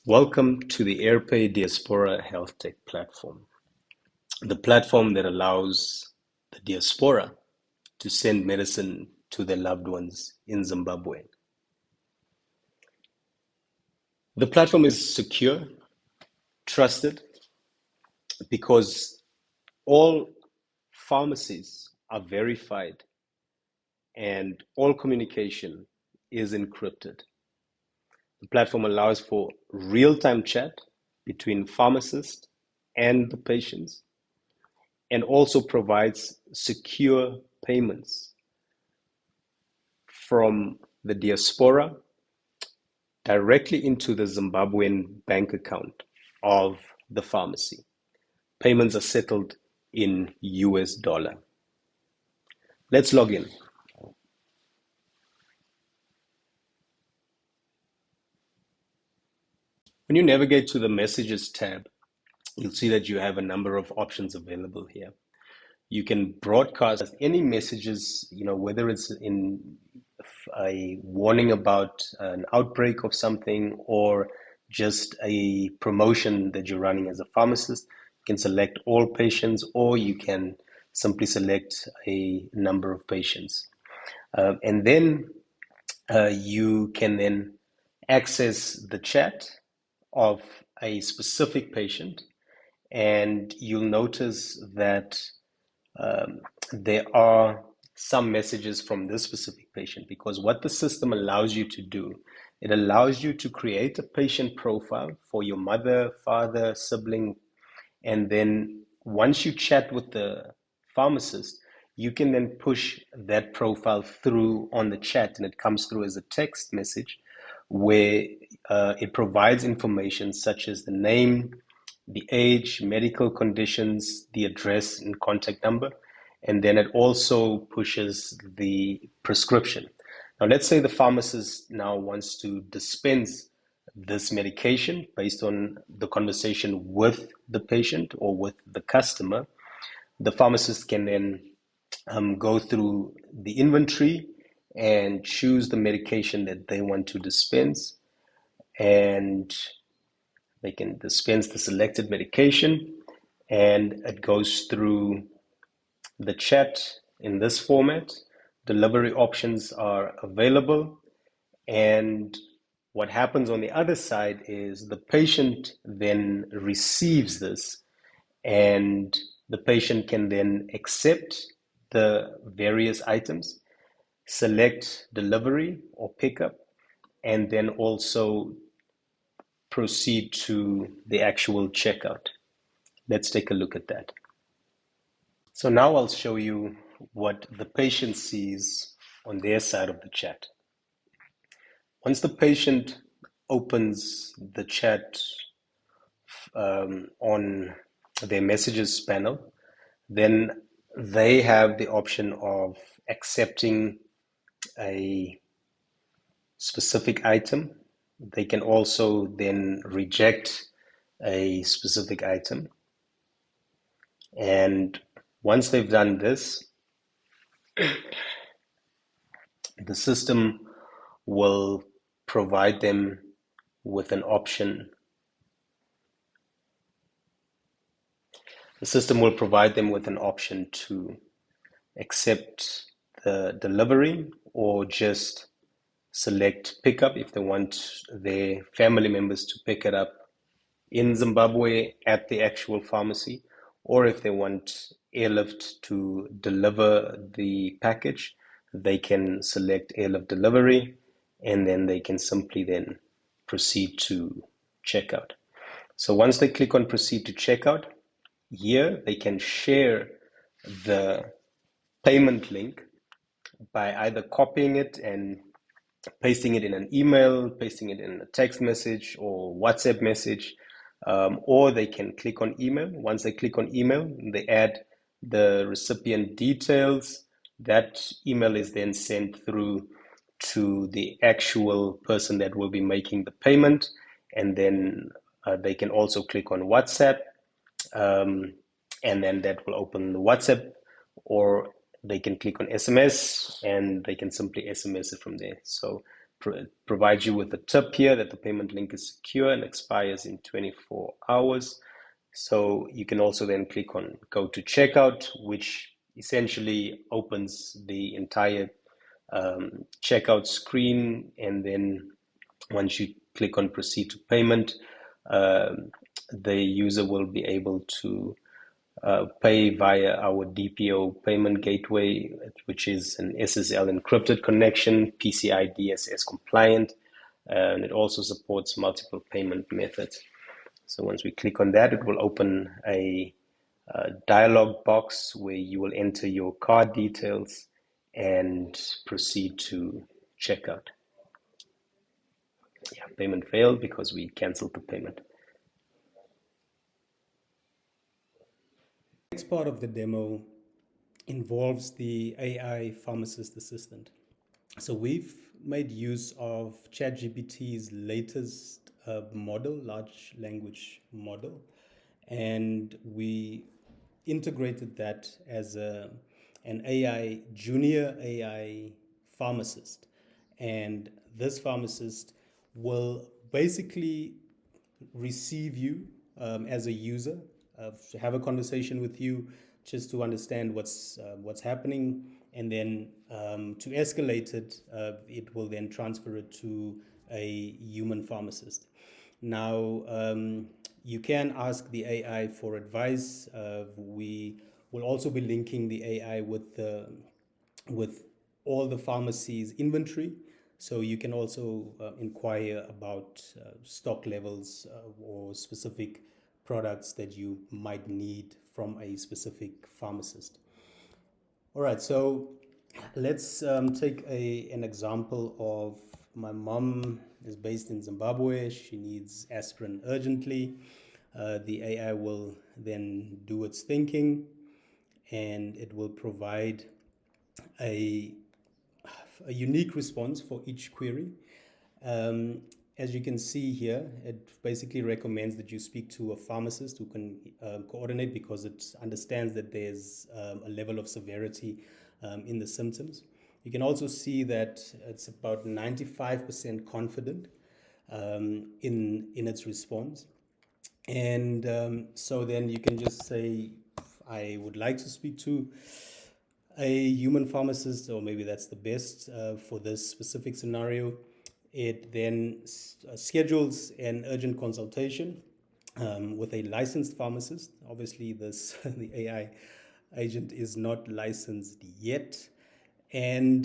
Welcome to the AirPay Diaspora Health-Tech platform, the platform that allows the diaspora to send medicine to their loved ones in Zimbabwe. The platform is secure, trusted, because all pharmacies are verified and all communication is encrypted. The platform allows for real-time chat between pharmacists and the patients, and also provides secure payments from the diaspora directly into the Zimbabwean bank account of the pharmacy. Payments are settled in US dollar. Let's log in. When you navigate to the Messages tab, you'll see that you have a number of options available here. You can broadcast any messages, whether it's in a warning about an outbreak of something or just a promotion that you're running as a pharmacist. You can select all patients, or you can simply select a number of patients. And then you can then access the chat of a specific patient, and you'll notice that there are some messages from this specific patient, because what the system allows you to do, it allows you to create a patient profile for your mother, father, sibling, and then once you chat with the pharmacist, you can then push that profile through on the chat, and it comes through as a text message where it provides information such as the name, the age, medical conditions, the address and contact number, and then it also pushes the prescription. Now, let's say the pharmacist now wants to dispense this medication based on the conversation with the patient or with the customer. The pharmacist can then go through the inventory and choose the medication that they want to dispense, and they can dispense the selected medication, and it goes through the chat in this format. Delivery options are available, and what happens on the other side is the patient then receives this, and the patient can then accept the various items, select delivery or pickup, and then also proceed to the actual checkout. Let's take a look at that. So now I'll show you what the patient sees on their side of the chat. Once the patient opens the chat on their messages panel, then they have the option of accepting a specific item. They can also then reject a specific item. And once they've done this, the system will provide them with an option. The system will provide them with an option to accept the delivery or just select pickup if they want their family members to pick it up in Zimbabwe at the actual pharmacy, or if they want airlift to deliver the package, they can select airlift delivery, and then they can simply then proceed to checkout. So once they click on proceed to checkout, here they can share the payment link by either copying it and pasting it in an email, pasting it in a text message or WhatsApp message, or they can click on email. Once they click on email, they add the recipient details. That email is then sent through to the actual person that will be making the payment, and then they can also click on WhatsApp, and then that will open the WhatsApp, or they can click on SMS and they can simply SMS it from there. So provides you with a tip here that the payment link is secure and expires in 24 hours. So you can also then click on go to checkout, which essentially opens the entire checkout screen. And then once you click on proceed to payment, the user will be able to pay via our DPO payment gateway, which is an SSL encrypted connection, PCI DSS compliant, and it also supports multiple payment methods. So once we click on that, it will open a dialog box where you will enter your card details and proceed to checkout. Yeah, payment failed because we canceled the payment. The next part of the demo involves the AI Pharmacist Assistant. So we've made use of ChatGPT's latest model, large language model, and we integrated that as an AI, junior AI pharmacist. And this pharmacist will basically receive you as a user, to have a conversation with you, just to understand what's happening, and then to escalate it, it will then transfer it to a human pharmacist. Now, you can ask the AI for advice. We will also be linking the AI with all the pharmacies' inventory. So you can also inquire about stock levels or specific products that you might need from a specific pharmacist. All right, so let's take an example of my mom is based in Zimbabwe. She needs aspirin urgently. The AI will then do its thinking, and it will provide a unique response for each query. As you can see here, it basically recommends that you speak to a pharmacist who can coordinate, because it understands that there's a level of severity in the symptoms. You can also see that it's about 95% confident in its response. And so then you can just say, I would like to speak to a human pharmacist, or maybe that's the best for this specific scenario. It then schedules an urgent consultation with a licensed pharmacist. Obviously, the AI agent is not licensed yet, and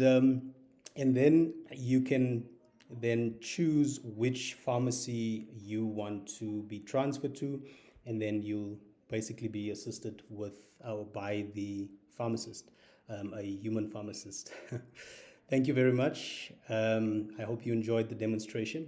then you can then choose which pharmacy you want to be transferred to, and then you'll basically be assisted with by the pharmacist, a human pharmacist. Thank you very much. I hope you enjoyed the demonstration.